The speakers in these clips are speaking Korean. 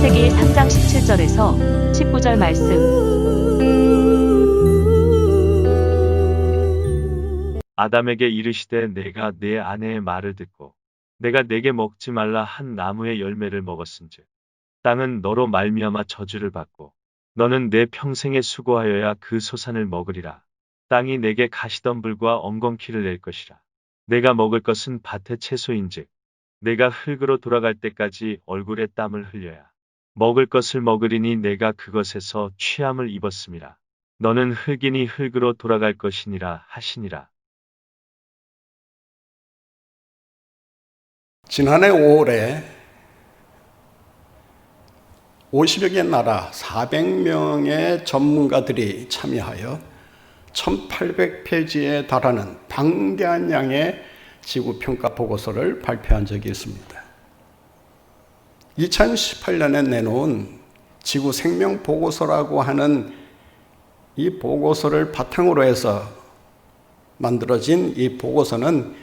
창세기 3장 17절에서 19절 말씀. 아담에게 이르시되 내가 네 아내의 말을 듣고 내가 내게 먹지 말라 한 나무의 열매를 먹었은즉 땅은 너로 말미암아 저주를 받고 너는 내 평생에 수고하여야 그 소산을 먹으리라. 땅이 내게 가시덤불과 엉겅퀴를 낼 것이라. 내가 먹을 것은 밭의 채소인즉 내가 흙으로 돌아갈 때까지 얼굴에 땀을 흘려야 먹을 것을 먹으리니 내가 그것에서 취함을 입었음이라. 너는 흙이니 흙으로 돌아갈 것이니라 하시니라. 지난해 5월에 50여 개 나라 400명의 전문가들이 참여하여 1800페이지에 달하는 방대한 양의 지구평가 보고서를 발표한 적이 있습니다. 2018년에 내놓은 지구 생명 보고서라고 하는 이 보고서를 바탕으로 해서 만들어진 이 보고서는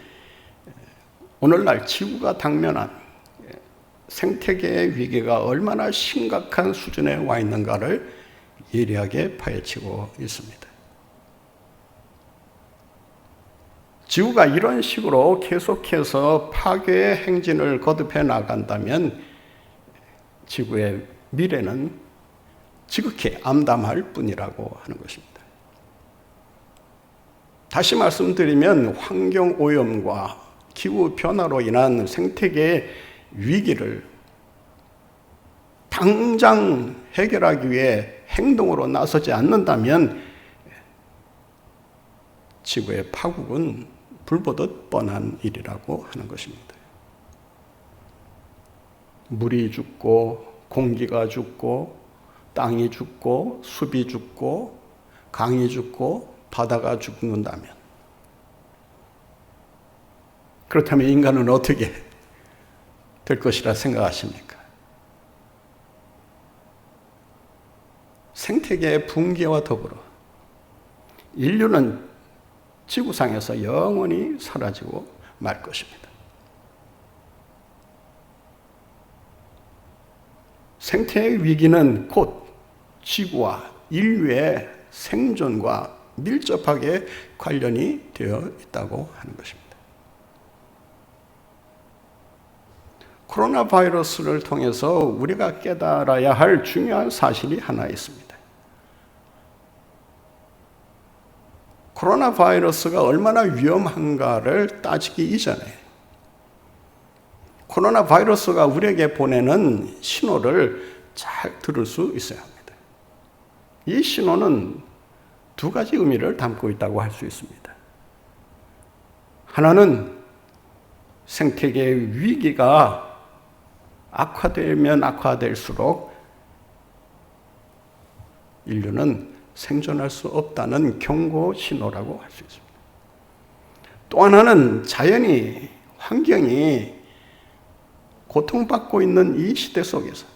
오늘날 지구가 당면한 생태계의 위기가 얼마나 심각한 수준에 와 있는가를 예리하게 파헤치고 있습니다. 지구가 이런 식으로 계속해서 파괴의 행진을 거듭해 나간다면 지구의 미래는 지극히 암담할 뿐이라고 하는 것입니다. 다시 말씀드리면 환경오염과 기후변화로 인한 생태계의 위기를 당장 해결하기 위해 행동으로 나서지 않는다면 지구의 파국은 불보듯 뻔한 일이라고 하는 것입니다. 물이 죽고 공기가 죽고 땅이 죽고 숲이 죽고 강이 죽고 바다가 죽는다면, 그렇다면 인간은 어떻게 될 것이라 생각하십니까? 생태계의 붕괴와 더불어 인류는 지구상에서 영원히 사라지고 말 것입니다. 생태의 위기는 곧 지구와 인류의 생존과 밀접하게 관련이 되어 있다고 하는 것입니다. 코로나 바이러스를 통해서 우리가 깨달아야 할 중요한 사실이 하나 있습니다. 코로나 바이러스가 얼마나 위험한가를 따지기 이전에 코로나 바이러스가 우리에게 보내는 신호를 잘 들을 수 있어야 합니다. 이 신호는 두 가지 의미를 담고 있다고 할 수 있습니다. 하나는 생태계의 위기가 악화되면 악화될수록 인류는 생존할 수 없다는 경고 신호라고 할 수 있습니다. 또 하나는 자연이, 환경이 고통받고 있는 이 시대 속에서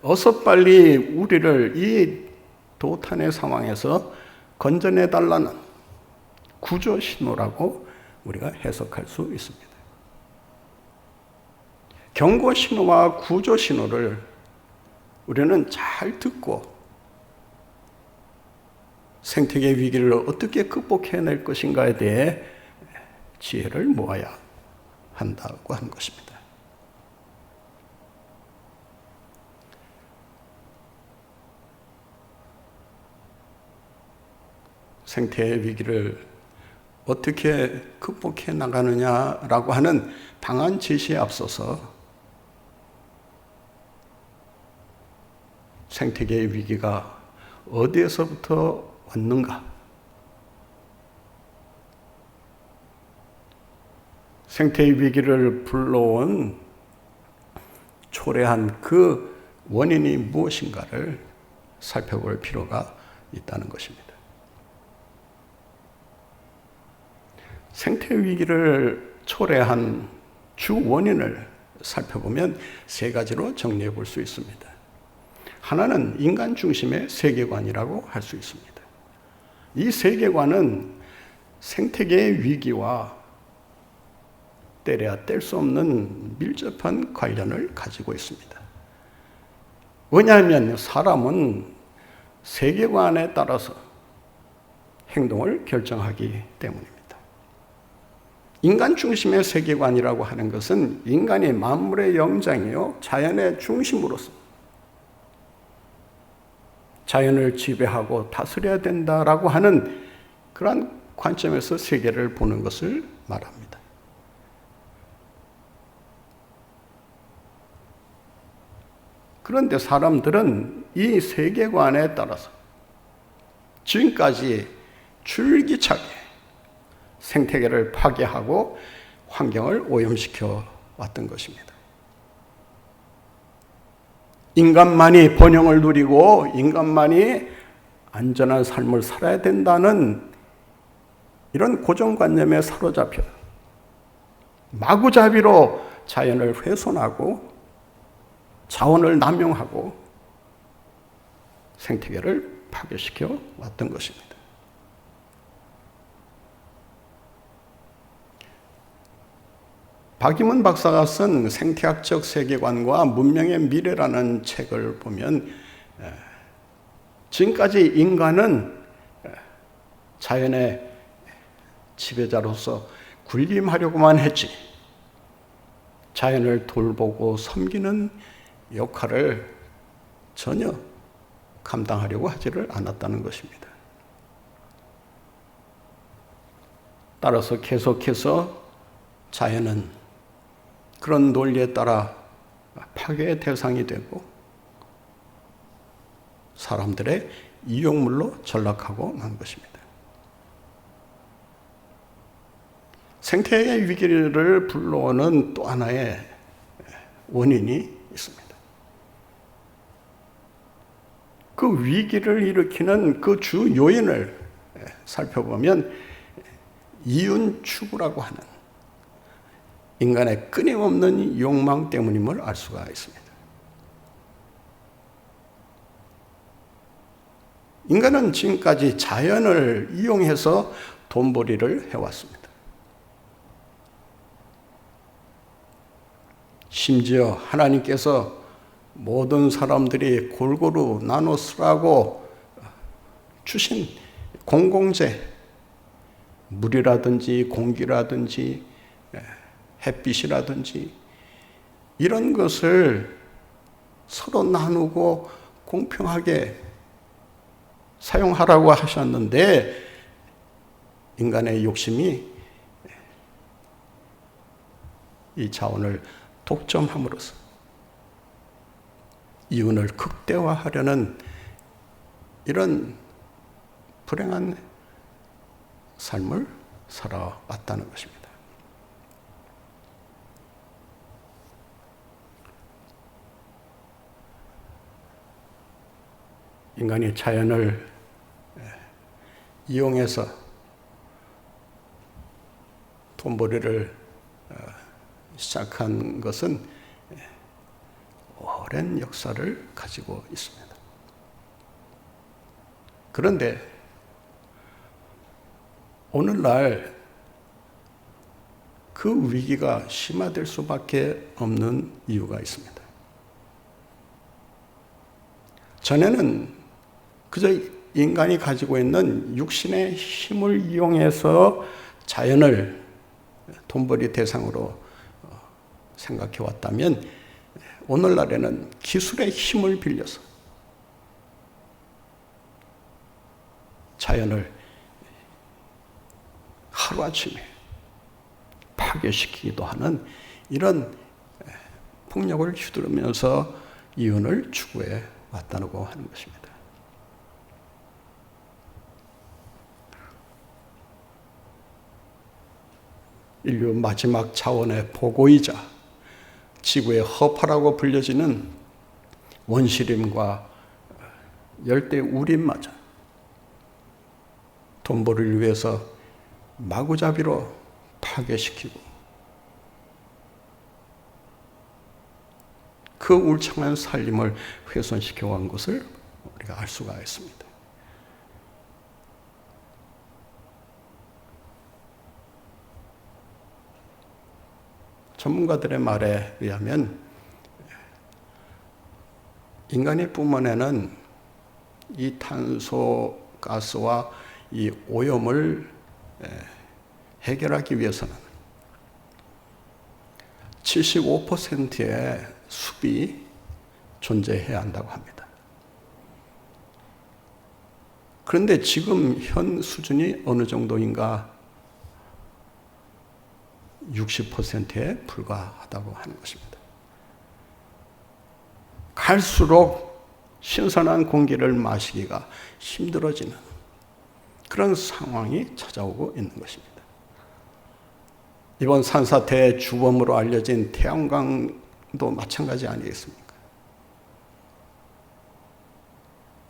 어서 빨리 우리를 이 도탄의 상황에서 건져내달라는 구조 신호라고 우리가 해석할 수 있습니다. 경고 신호와 구조 신호를 우리는 잘 듣고 생태계 위기를 어떻게 극복해낼 것인가에 대해 지혜를 모아야 한다고 하는 것입니다. 생태의 위기를 어떻게 극복해 나가느냐라고 하는 방안 제시에 앞서서 생태계의 위기가 어디에서부터 왔는가? 생태의 위기를 불러온 초래한 그 원인이 무엇인가를 살펴볼 필요가 있다는 것입니다. 생태 위기를 초래한 주 원인을 살펴보면 세 가지로 정리해 볼 수 있습니다. 하나는 인간 중심의 세계관이라고 할 수 있습니다. 이 세계관은 생태계의 위기와 때려야 뗄 수 없는 밀접한 관련을 가지고 있습니다. 왜냐하면 사람은 세계관에 따라서 행동을 결정하기 때문입니다. 인간 중심의 세계관이라고 하는 것은 인간이 만물의 영장이요 자연의 중심으로서 자연을 지배하고 다스려야 된다라고 하는 그러한 관점에서 세계를 보는 것을 말합니다. 그런데 사람들은 이 세계관에 따라서 지금까지 줄기차게 생태계를 파괴하고 환경을 오염시켜 왔던 것입니다. 인간만이 번영을 누리고 인간만이 안전한 삶을 살아야 된다는 이런 고정관념에 사로잡혀 마구잡이로 자연을 훼손하고 자원을 남용하고 생태계를 파괴시켜 왔던 것입니다. 박임원 박사가 쓴 생태학적 세계관과 문명의 미래라는 책을 보면 지금까지 인간은 자연의 지배자로서 군림하려고만 했지 자연을 돌보고 섬기는 역할을 전혀 감당하려고 하지를 않았다는 것입니다. 따라서 계속해서 자연은 그런 논리에 따라 파괴의 대상이 되고 사람들의 이용물로 전락하고 만 것입니다. 생태의 위기를 불러오는 또 하나의 원인이 있습니다. 그 위기를 일으키는 그 주 요인을 살펴보면 이윤추구라고 하는 인간의 끊임없는 욕망 때문임을 알 수가 있습니다. 인간은 지금까지 자연을 이용해서 돈벌이를 해왔습니다. 심지어 하나님께서 모든 사람들이 골고루 나눠 쓰라고 주신 공공재, 물이라든지 공기라든지 햇빛이라든지 이런 것을 서로 나누고 공평하게 사용하라고 하셨는데 인간의 욕심이 이 자원을 독점함으로써 이윤을 극대화하려는 이런 불행한 삶을 살아왔다는 것입니다. 인간이 자연을 이용해서 돈벌이를 시작한 것은 오랜 역사를 가지고 있습니다. 그런데 오늘날 그 위기가 심화될 수밖에 없는 이유가 있습니다. 전에는 그저 인간이 가지고 있는 육신의 힘을 이용해서 자연을 돈벌이 대상으로 생각해 왔다면 오늘날에는 기술의 힘을 빌려서 자연을 하루아침에 파괴시키기도 하는 이런 폭력을 휘두르면서 이윤을 추구해 왔다고 하는 것입니다. 인류 마지막 자원의 보고이자 지구의 허파라고 불려지는 원시림과 열대 우림마저 돈벌이를 위해서 마구잡이로 파괴시키고 그 울창한 살림을 훼손시켜 온 것을 우리가 알 수가 있습니다. 전문가들의 말에 의하면 인간이 뿜어내는 이 탄소 가스와 이 오염을 해결하기 위해서는 75%의 숲이 존재해야 한다고 합니다. 그런데 지금 현 수준이 어느 정도인가? 60%에 불과하다고 하는 것입니다. 갈수록 신선한 공기를 마시기가 힘들어지는 그런 상황이 찾아오고 있는 것입니다. 이번 산사태의 주범으로 알려진 태양광도 마찬가지 아니겠습니까?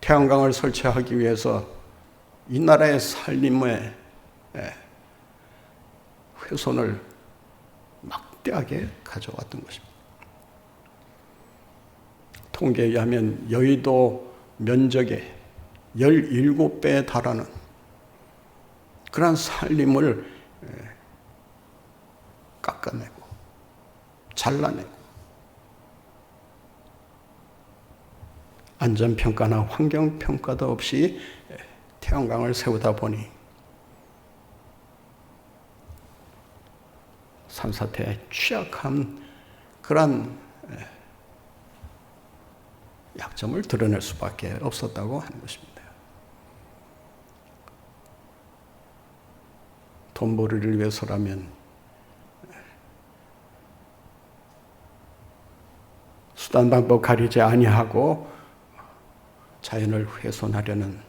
태양광을 설치하기 위해서 이 나라의 산림의 훼손을 막대하게 가져왔던 것입니다. 통계에 의하면 여의도 면적의 17배에 달하는 그러한 산림을 깎아내고 잘라내고 안전평가나 환경평가도 없이 태양광을 세우다 보니 산사태에 취약한 그런 약점을 드러낼 수밖에 없었다고 하는 것입니다. 돈벌이를 위해서라면 수단 방법 가리지 아니하고 자연을 훼손하려는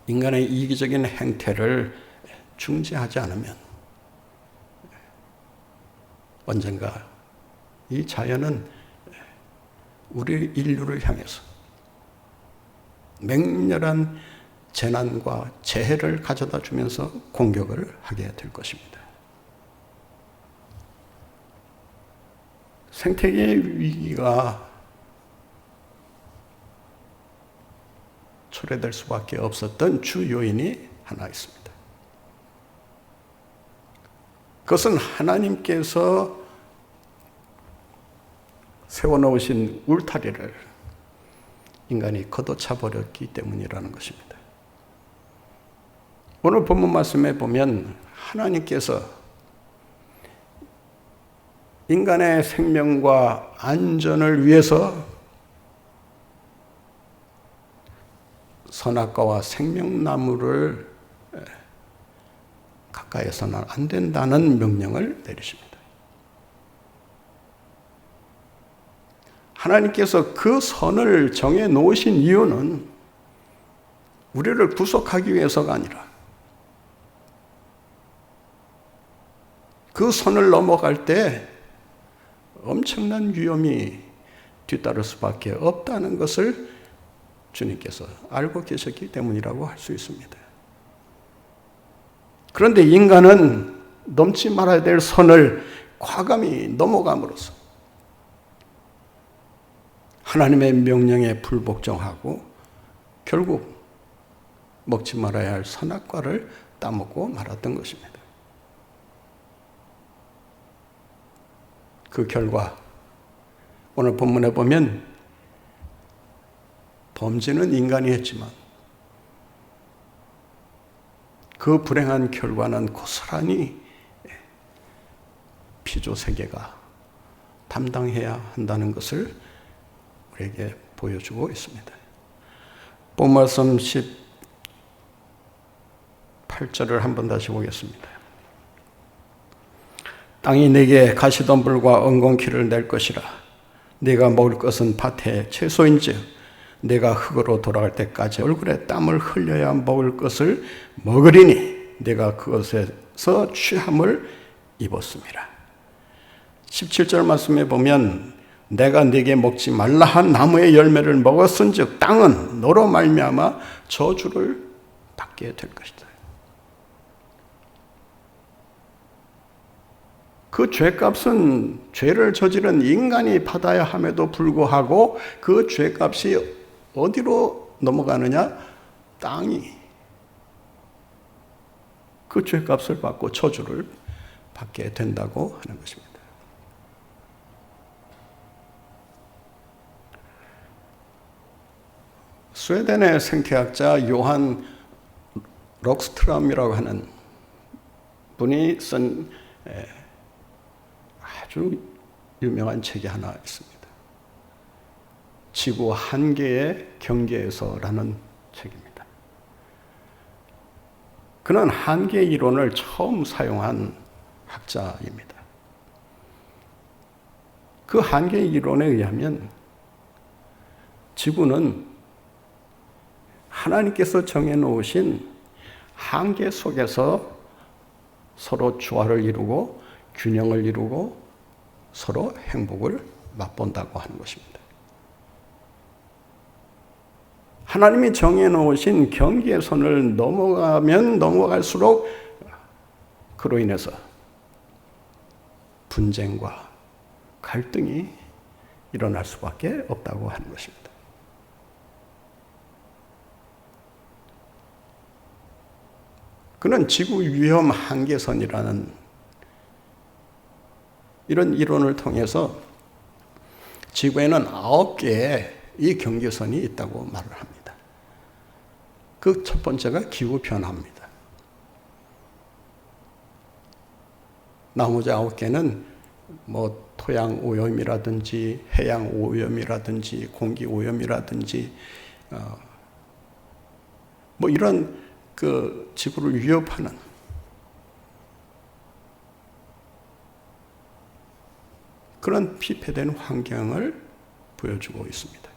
인간의 이기적인 행태를 중지하지 않으면 언젠가 이 자연은 우리 인류를 향해서 맹렬한 재난과 재해를 가져다 주면서 공격을 하게 될 것입니다. 생태계의 위기가 초래될 수밖에 없었던 주 요인이 하나 있습니다. 그것은 하나님께서 세워놓으신 울타리를 인간이 걷어차 버렸기 때문이라는 것입니다. 오늘 본문 말씀에 보면 하나님께서 인간의 생명과 안전을 위해서 선악과와 생명나무를 가까이에서는 안 된다는 명령을 내리십니다. 하나님께서 그 선을 정해 놓으신 이유는 우리를 구속하기 위해서가 아니라 그 선을 넘어갈 때 엄청난 위험이 뒤따를 수밖에 없다는 것을 주님께서 알고 계셨기 때문이라고 할 수 있습니다. 그런데 인간은 넘지 말아야 될 선을 과감히 넘어감으로써 하나님의 명령에 불복종하고 결국 먹지 말아야 할 선악과를 따먹고 말았던 것입니다. 그 결과 오늘 본문에 보면 범죄는 인간이 했지만 그 불행한 결과는 고스란히 피조세계가 담당해야 한다는 것을 우리에게 보여주고 있습니다. 본 말씀 18절을 한번 다시 보겠습니다. 땅이 내게 가시덤불과 엉겅퀴를 낼 것이라. 네가 먹을 것은 밭의 채소인즉 내가 흙으로 돌아갈 때까지 얼굴에 땀을 흘려야 먹을 것을 먹으리니 내가 그것에서 취함을 입었습니다. 17절 말씀에 보면 내가 네게 먹지 말라 한 나무의 열매를 먹었은즉 땅은 너로 말미암아 저주를 받게 될 것이다. 그 죄값은 죄를 저지른 인간이 받아야 함에도 불구하고 그 죄값이 어디로 넘어가느냐? 땅이 그 죄값을 받고 저주를 받게 된다고 하는 것입니다. 스웨덴의 생태학자 요한 록스트럼이라고 하는 분이 쓴 아주 유명한 책이 하나 있습니다. 지구 한계의 경계에서라는 책입니다. 그는 한계 이론을 처음 사용한 학자입니다. 그 한계 이론에 의하면 지구는 하나님께서 정해놓으신 한계 속에서 서로 조화를 이루고 균형을 이루고 서로 행복을 맛본다고 하는 것입니다. 하나님이 정해놓으신 경계선을 넘어가면 넘어갈수록 그로 인해서 분쟁과 갈등이 일어날 수밖에 없다고 하는 것입니다. 그는 지구 위험 한계선이라는 이런 이론을 통해서 지구에는 9개의 이 경계선이 있다고 말을 합니다. 그 첫 번째가 기후변화입니다. 나머지 9개는 토양 오염이라든지 해양 오염이라든지 공기 오염이라든지 이런 그 지구를 위협하는 그런 피폐된 환경을 보여주고 있습니다.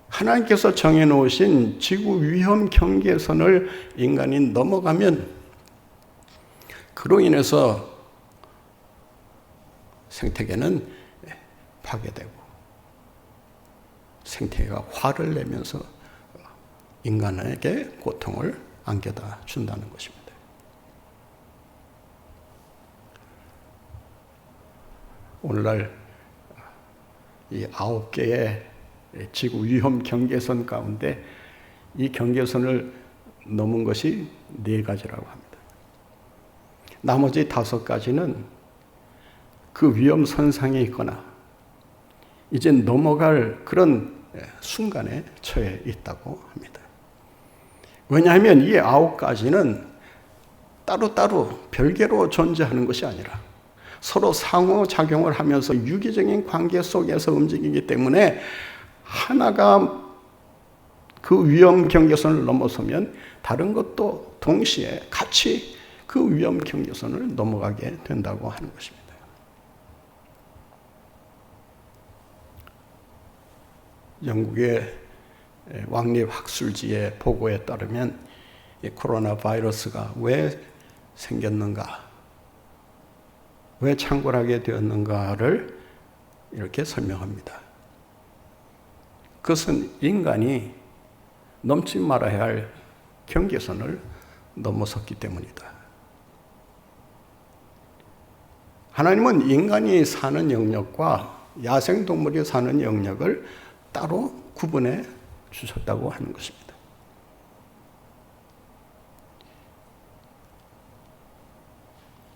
하나님께서 정해놓으신 지구 위험 경계선을 인간이 넘어가면 그로 인해서 생태계는 파괴되고 생태계가 화를 내면서 인간에게 고통을 안겨다 준다는 것입니다. 오늘날 이 9개의 지구 위험 경계선 가운데 이 경계선을 넘은 것이 4가지라고 합니다. 나머지 5가지는 그 위험 선상에 있거나 이제 넘어갈 그런 순간에 처해 있다고 합니다. 왜냐하면 이 9가지는 따로따로 별개로 존재하는 것이 아니라 서로 상호작용을 하면서 유기적인 관계 속에서 움직이기 때문에 하나가 그 위험 경계선을 넘어서면 다른 것도 동시에 같이 그 위험 경계선을 넘어가게 된다고 하는 것입니다. 영국의 왕립학술지의 보고에 따르면 이 코로나 바이러스가 왜 생겼는가, 왜 창궐하게 되었는가를 이렇게 설명합니다. 그것은 인간이 넘지 말아야 할 경계선을 넘어섰기 때문이다. 하나님은 인간이 사는 영역과 야생동물이 사는 영역을 따로 구분해 주셨다고 하는 것입니다.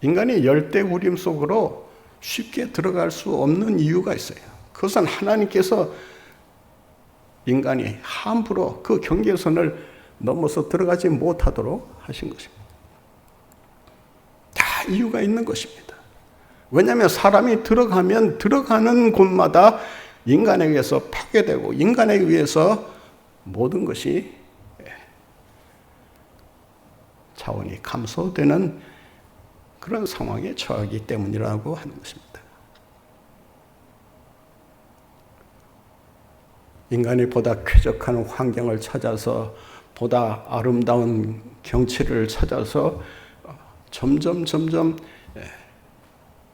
인간이 열대우림 속으로 쉽게 들어갈 수 없는 이유가 있어요. 그것은 하나님께서 인간이 함부로 그 경계선을 넘어서 들어가지 못하도록 하신 것입니다. 다 이유가 있는 것입니다. 왜냐하면 사람이 들어가면 들어가는 곳마다 인간에 의해서 파괴되고 인간에 의해서 모든 것이 차원이 감소되는 그런 상황에 처하기 때문이라고 하는 것입니다. 인간이 보다 쾌적한 환경을 찾아서 보다 아름다운 경치를 찾아서 점점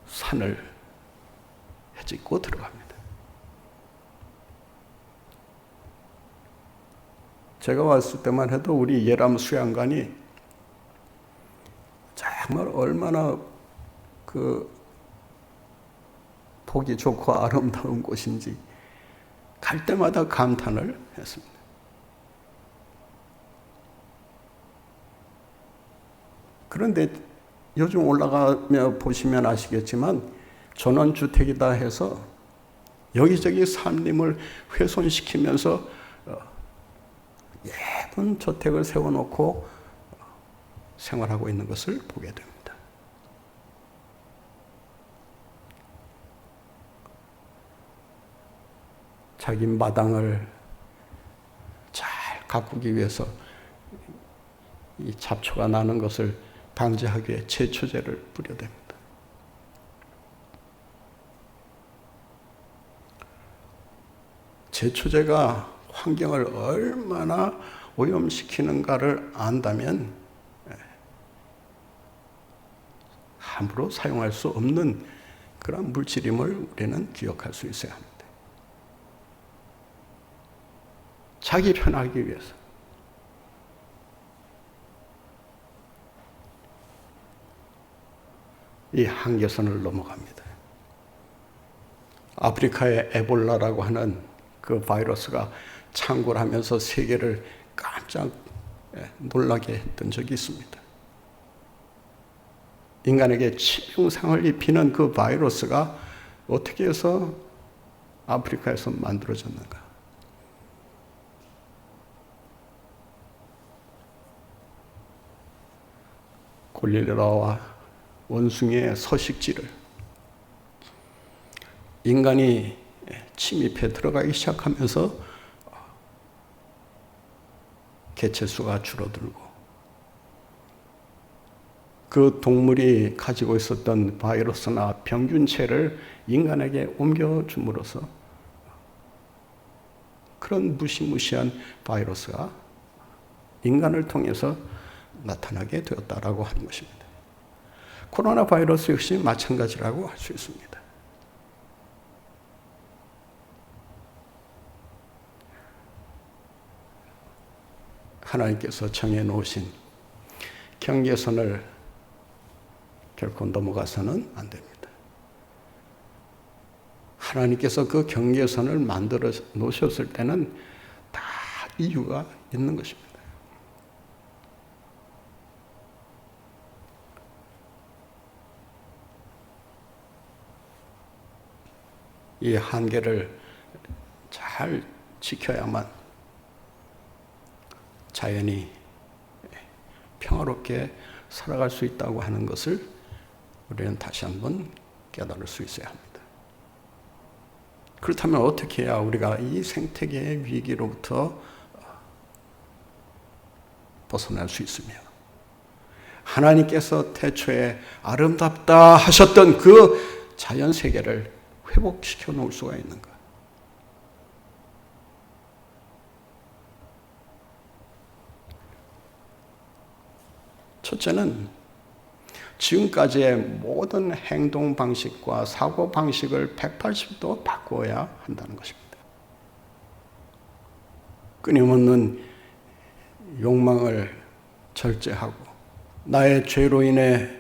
산을 헤집고 들어갑니다. 제가 왔을 때만 해도 우리 예람 수양관이 정말 얼마나 보기 좋고 아름다운 곳인지 갈 때마다 감탄을 했습니다. 그런데 요즘 올라가며 보시면 아시겠지만 전원주택이다 해서 여기저기 산림을 훼손시키면서 예쁜 저택을 세워놓고 생활하고 있는 것을 보게 됩니다. 자기 마당을 잘 가꾸기 위해서 이 잡초가 나는 것을 방지하기 위해 제초제를 뿌려댑니다. 제초제가 환경을 얼마나 오염시키는가를 안다면 함부로 사용할 수 없는 그런 물질임을 우리는 기억할 수 있어야 합니다. 자기 편하기 위해서. 이 한계선을 넘어갑니다. 아프리카의 에볼라라고 하는 그 바이러스가 창궐하면서 세계를 깜짝 놀라게 했던 적이 있습니다. 인간에게 치명상을 입히는 그 바이러스가 어떻게 해서 아프리카에서 만들어졌는가? 골릴라와 원숭이의 서식지를 인간이 침입해 들어가기 시작하면서 개체수가 줄어들고 그 동물이 가지고 있었던 바이러스나 병균체를 인간에게 옮겨줌으로써 그런 무시무시한 바이러스가 인간을 통해서 나타나게 되었다라고 하는 것입니다. 코로나 바이러스 역시 마찬가지라고 할 수 있습니다. 하나님께서 정해놓으신 경계선을 결코 넘어가서는 안 됩니다. 하나님께서 그 경계선을 만들어 놓으셨을 때는 다 이유가 있는 것입니다. 이 한계를 잘 지켜야만 자연이 평화롭게 살아갈 수 있다고 하는 것을 우리는 다시 한번 깨달을 수 있어야 합니다. 그렇다면 어떻게 해야 우리가 이 생태계의 위기로부터 벗어날 수 있으며 하나님께서 태초에 아름답다 하셨던 그 자연 세계를 회복시켜 놓을 수가 있는가? 첫째는 지금까지의 모든 행동 방식과 사고 방식을 180도 바꿔야 한다는 것입니다. 끊임없는 욕망을 절제하고 나의 죄로 인해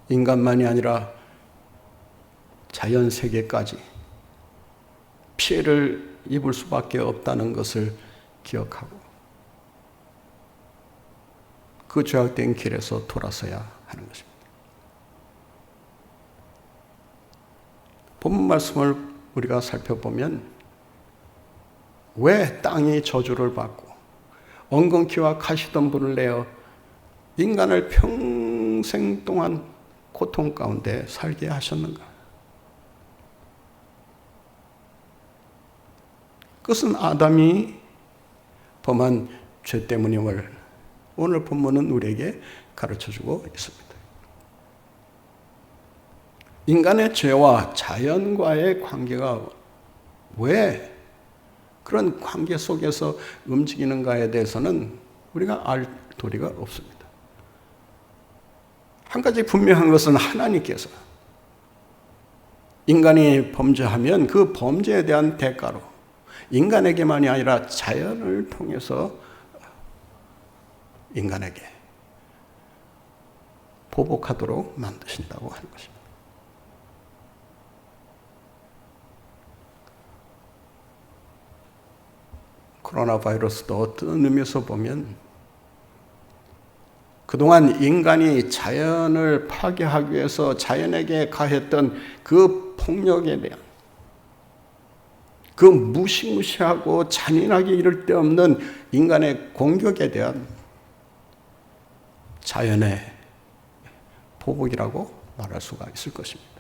인간만이 아니라 자연 세계까지 피해를 입을 수밖에 없다는 것을 기억하고 그 죄악된 길에서 돌아서야 하는 것입니다. 본문 말씀을 우리가 살펴보면 왜 땅이 저주를 받고 엉겅퀴와 가시덤불을 내어 인간을 평생 동안 고통 가운데 살게 하셨는가? 그것은 아담이 범한 죄 때문임을 오늘 본문은 우리에게 가르쳐주고 있습니다. 인간의 죄와 자연과의 관계가 왜 그런 관계 속에서 움직이는가에 대해서는 우리가 알 도리가 없습니다. 한 가지 분명한 것은 하나님께서 인간이 범죄하면 그 범죄에 대한 대가로 인간에게만이 아니라 자연을 통해서 인간에게 보복하도록 만드신다고 하는 것입니다. 코로나 바이러스도 어떤 의미에서 보면 그동안 인간이 자연을 파괴하기 위해서 자연에게 가했던 그 폭력에 대한 그 무시무시하고 잔인하게 이를 데 없는 인간의 공격에 대한 자연의 보복이라고 말할 수가 있을 것입니다.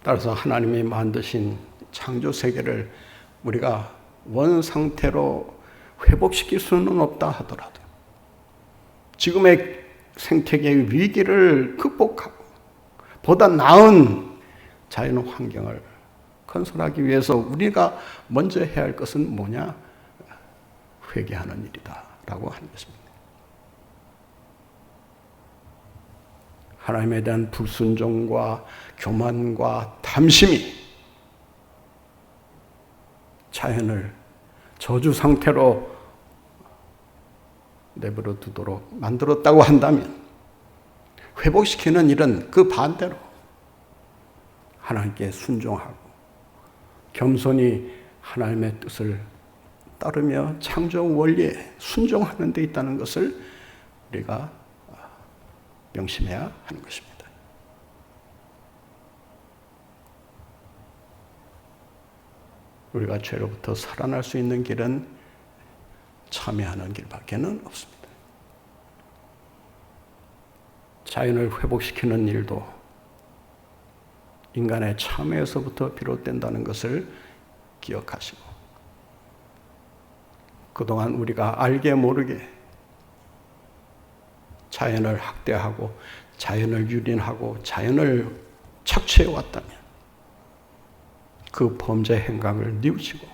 따라서 하나님이 만드신 창조 세계를 우리가 원 상태로 회복시킬 수는 없다 하더라도 지금의 생태계의 위기를 극복하고 보다 나은 자연 환경을 건설하기 위해서 우리가 먼저 해야 할 것은 뭐냐? 회개하는 일이다 라고 하는 것입니다. 하나님에 대한 불순종과 교만과 탐심이 자연을 저주 상태로 내버려 두도록 만들었다고 한다면 회복시키는 일은 그 반대로 하나님께 순종하고 겸손히 하나님의 뜻을 따르며 창조 원리에 순종하는 데 있다는 것을 우리가 명심해야 하는 것입니다. 우리가 죄로부터 살아날 수 있는 길은 참여하는 길밖에는 없습니다. 자연을 회복시키는 일도 인간의 참여에서부터 비롯된다는 것을 기억하시고 그동안 우리가 알게 모르게 자연을 학대하고 자연을 유린하고 자연을 착취해 왔다면 그 범죄 행각을 뉘우치고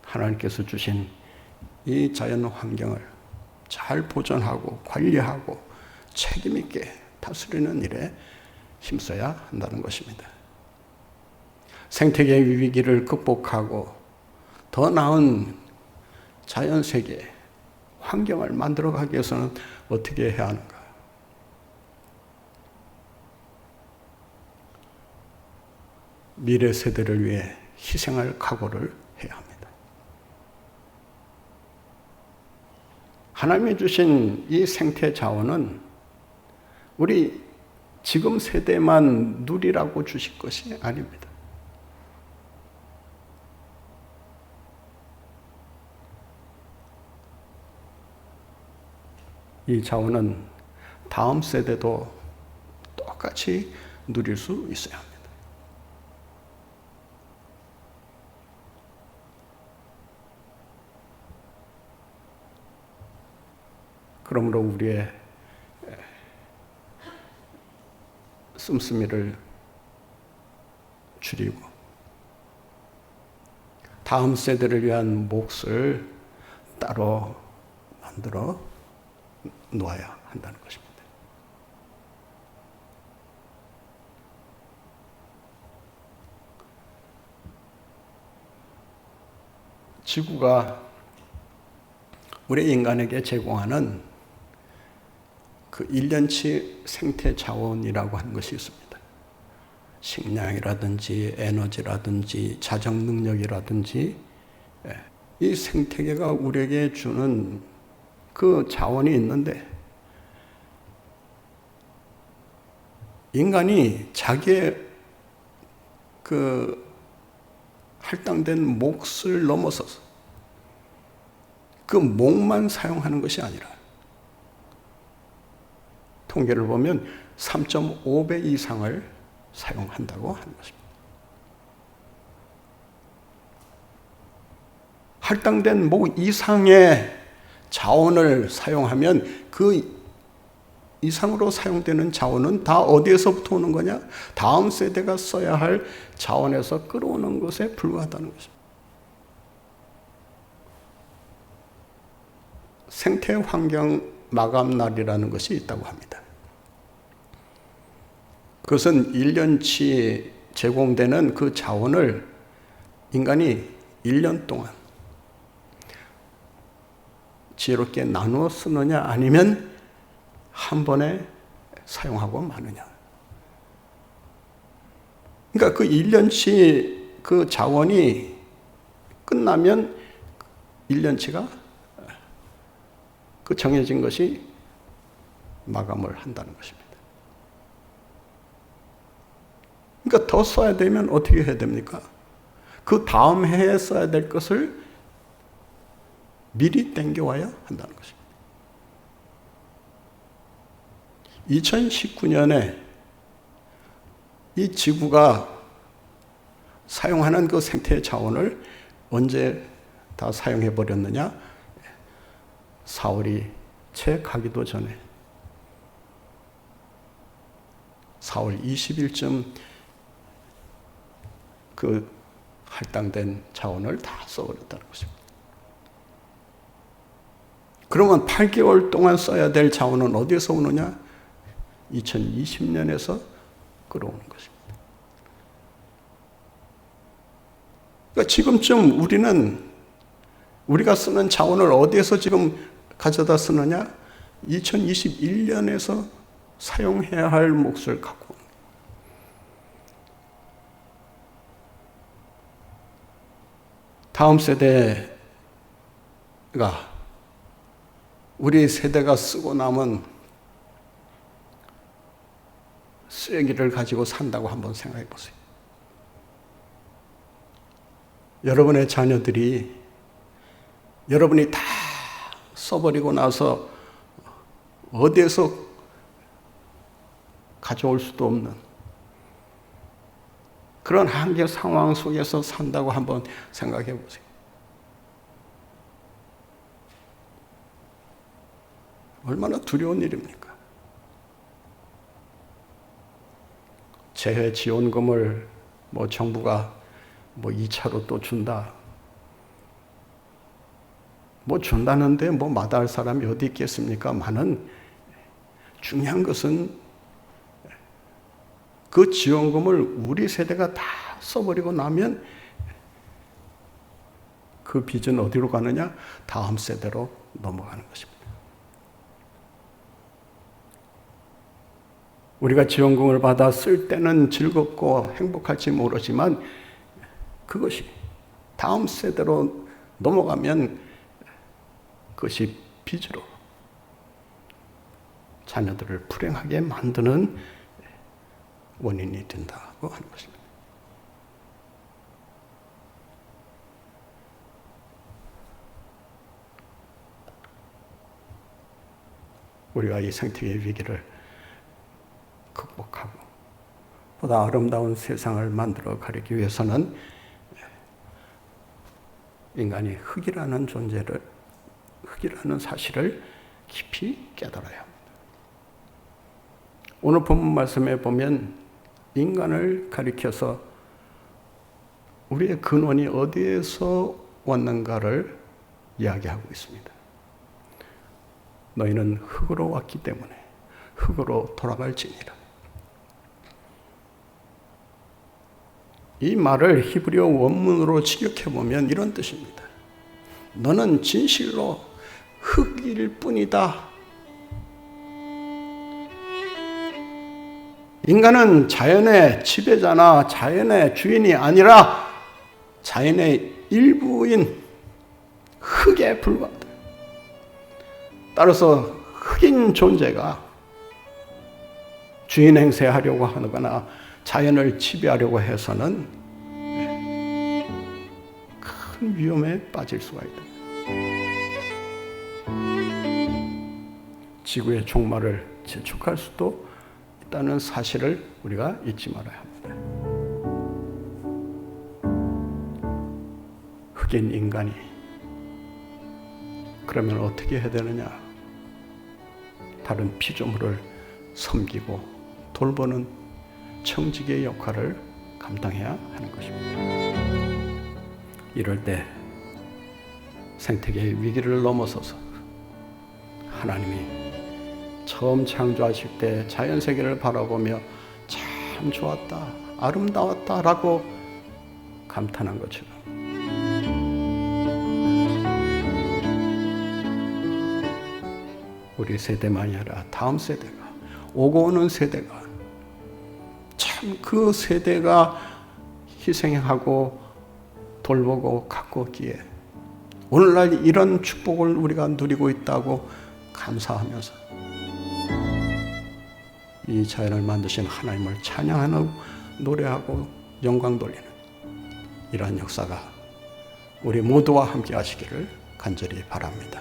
하나님께서 주신 이 자연 환경을 잘 보존하고 관리하고 책임 있게 다스리는 일에 힘써야 한다는 것입니다. 생태계 위기를 극복하고 더 나은 자연세계 환경을 만들어가기 위해서는 어떻게 해야 하는가? 미래 세대를 위해 희생할 각오를 해야 합니다. 하나님이 주신 이 생태 자원은 우리 지금 세대만 누리라고 주실 것이 아닙니다. 이 자원은 다음 세대도 똑같이 누릴 수 있어야 합니다. 그러므로 우리의 씀씀이를 줄이고 다음 세대를 위한 몫을 따로 만들어 놓아야 한다는 것입니다. 지구가 우리 인간에게 제공하는 그 1년치 생태 자원이라고 하는 것이 있습니다. 식량이라든지 에너지라든지 자정 능력이라든지 이 생태계가 우리에게 주는 그 자원이 있는데 인간이 자기의 그 할당된 몫을 넘어서서 그 몫만 사용하는 것이 아니라 통계를 보면 3.5배 이상을 사용한다고 하는 것입니다. 할당된 몫 이상의 자원을 사용하면 그 이상으로 사용되는 자원은 다 어디에서부터 오는 거냐? 다음 세대가 써야 할 자원에서 끌어오는 것에 불과하다는 것입니다. 생태 환경 마감날이라는 것이 있다고 합니다. 그것은 1년치 제공되는 그 자원을 인간이 1년 동안 지혜롭게 나누어 쓰느냐 아니면 한 번에 사용하고 마느냐. 그러니까 그 1년치 그 자원이 끝나면 1년치가 그 정해진 것이 마감을 한다는 것입니다. 그러니까 더 써야 되면 어떻게 해야 됩니까? 그 다음 해에 써야 될 것을 미리 땡겨와야 한다는 것입니다. 2019년에 이 지구가 사용하는 그 생태 자원을 언제 다 사용해 버렸느냐? 4월이 채 가기도 전에 4월 20일쯤 그 할당된 자원을 다 써버렸다는 것입니다. 그러면 8개월 동안 써야 될 자원은 어디에서 오느냐? 2020년에서 끌어오는 것입니다. 그러니까 지금쯤 우리가 쓰는 자원을 어디에서 지금 가져다 쓰느냐? 2021년에서 사용해야 할 몫을 갖고 오는 거예요. 다음 세대가 우리 세대가 쓰고 남은 쓰레기를 가지고 산다고 한번 생각해 보세요. 여러분의 자녀들이 여러분이 다 써버리고 나서 어디에서 가져올 수도 없는 그런 한계 상황 속에서 산다고 한번 생각해 보세요. 얼마나 두려운 일입니까? 재해 지원금을 정부가 2차로 또 준다. 준다는데 마다할 사람이 어디 있겠습니까? 많은 중요한 것은 그 지원금을 우리 세대가 다 써버리고 나면 그 빚은 어디로 가느냐? 다음 세대로 넘어가는 것입니다. 우리가 지원금을 받아 쓸 때는 즐겁고 행복할지 모르지만 그것이 다음 세대로 넘어가면 그것이 빚으로 자녀들을 불행하게 만드는 원인이 된다고 하는 것입니다. 우리가 이 생태계의 위기를 극복하고 보다 아름다운 세상을 만들어 가기 위해서는 인간이 흙이라는 사실을 깊이 깨달아야 합니다. 오늘 본문 말씀에 보면 인간을 가리켜서 우리의 근원이 어디에서 왔는가를 이야기하고 있습니다. 너희는 흙으로 왔기 때문에 흙으로 돌아갈지니라. 이 말을 히브리어 원문으로 직역해보면 이런 뜻입니다. 너는 진실로 흙일 뿐이다. 인간은 자연의 지배자나 자연의 주인이 아니라 자연의 일부인 흙에 불과하다. 따라서 흙인 존재가 주인 행세하려고 하거나 자연을 지배하려고 해서는 큰 위험에 빠질 수가 있다. 지구의 종말을 재촉할 수도 있다는 사실을 우리가 잊지 말아야 합니다. 흑인 인간이 그러면 어떻게 해야 되느냐? 다른 피조물을 섬기고 돌보는 청지기의 역할을 감당해야 하는 것입니다. 이럴 때 생태계의 위기를 넘어서서 하나님이 처음 창조하실 때 자연세계를 바라보며 참 좋았다, 아름다웠다 라고 감탄한 것처럼 우리 세대만이 아니라 다음 세대가, 오고 오는 세대가 참 그 세대가 희생하고 돌보고 가꾸기에 오늘날 이런 축복을 우리가 누리고 있다고 감사하면서 이 자연을 만드신 하나님을 찬양하고 노래하고 영광 돌리는 이러한 역사가 우리 모두와 함께 하시기를 간절히 바랍니다.